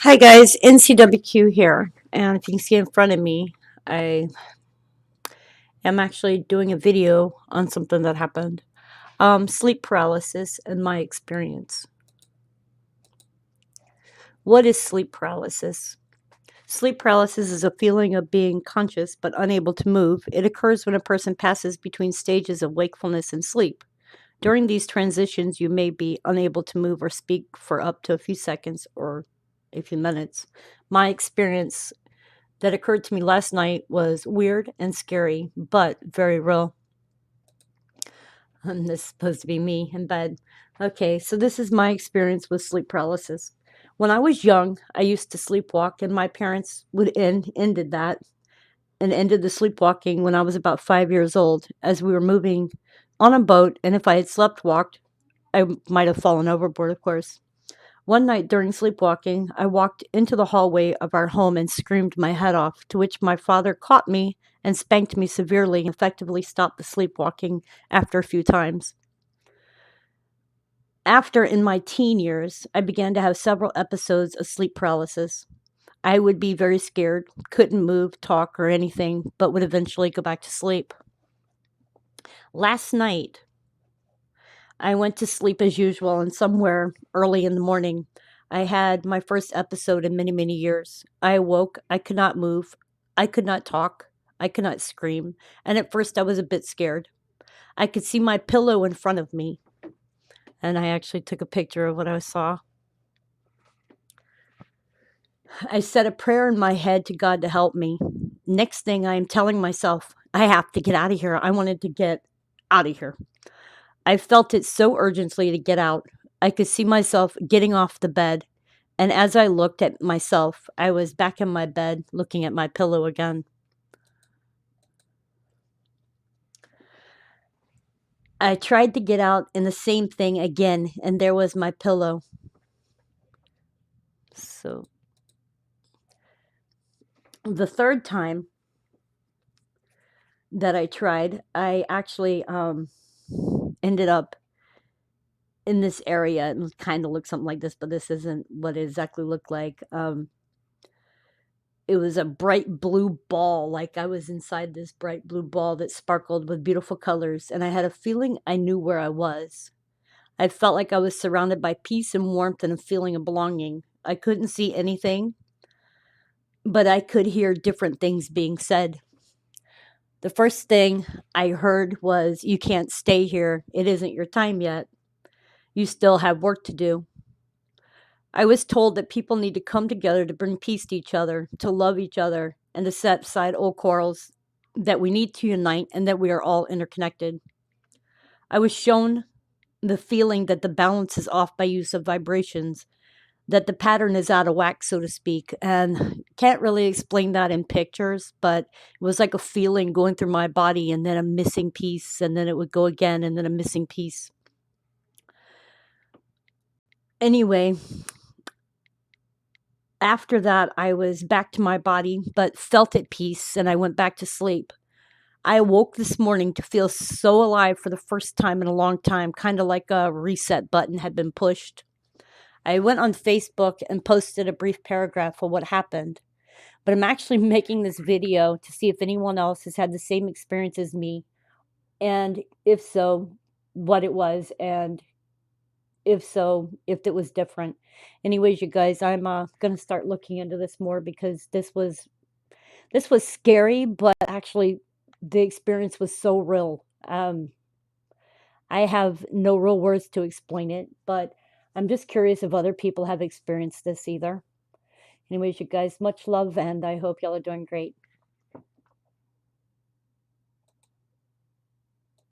Hi guys, NCWQ here, and if you can see in front of me, I am actually doing a video on something that happened. Sleep paralysis and my experience. What is sleep paralysis? Sleep paralysis is a feeling of being conscious but unable to move. It occurs when a person passes between stages of wakefulness and sleep. During these transitions, you may be unable to move or speak for up to a few seconds or a few minutes. My experience that occurred to me last night was weird and scary, but very real. This is supposed to be me in bed. Okay, so this is my experience with sleep paralysis. When I was young, I used to sleepwalk, and my parents would ended that and ended the sleepwalking when I was about 5 years old, as we were moving on a boat. And if I had slept walked, I might have fallen overboard, of course. One night during sleepwalking, I walked into the hallway of our home and screamed my head off, to which my father caught me and spanked me severely and effectively stopped the sleepwalking after a few times. After, in my teen years, I began to have several episodes of sleep paralysis. I would be very scared, couldn't move, talk, or anything, but would eventually go back to sleep. Last night, I went to sleep as usual, and somewhere early in the morning, I had my first episode in many, many years. I awoke, I could not move, I could not talk, I could not scream, and at first I was a bit scared. I could see my pillow in front of me, and I actually took a picture of what I saw. I said a prayer in my head to God to help me. Next thing, I am telling myself, I have to get out of here. I wanted to get out of here. I felt it so urgently to get out. I could see myself getting off the bed, and as I looked at myself, I was back in my bed looking at my pillow again. I tried to get out, and the same thing again, and there was my pillow. So the third time that I tried, I actually ended up in this area. It kind of looks something like this, but this isn't what it exactly looked like. It was a bright blue ball, like I was inside this bright blue ball that sparkled with beautiful colors, and I had a feeling I knew where I was. I felt like I was surrounded by peace and warmth and a feeling of belonging. I couldn't see anything, but I could hear different things being said. The first thing I heard was, "You can't stay here. It isn't your time yet. You still have work to do." I was told that people need to come together to bring peace to each other, to love each other, and to set aside old quarrels, that we need to unite and that we are all interconnected. I was shown the feeling that the balance is off by use of vibrations, that the pattern is out of whack, so to speak. And can't really explain that in pictures, but it was like a feeling going through my body, and then a missing piece, and then it would go again, and then a missing piece. Anyway, after that, I was back to my body, but felt at peace, and I went back to sleep. I awoke this morning to feel so alive for the first time in a long time, kind of like a reset button had been pushed. I went on Facebook and posted a brief paragraph of what happened, but I'm actually making this video to see if anyone else has had the same experience as me, and if so, what it was, and if so, if it was different. Anyways, you guys, I'm gonna start looking into this more, because this was scary, but actually the experience was so real. I have no real words to explain it, but I'm just curious if other people have experienced this either. Anyways, you guys, much love, and I hope y'all are doing great.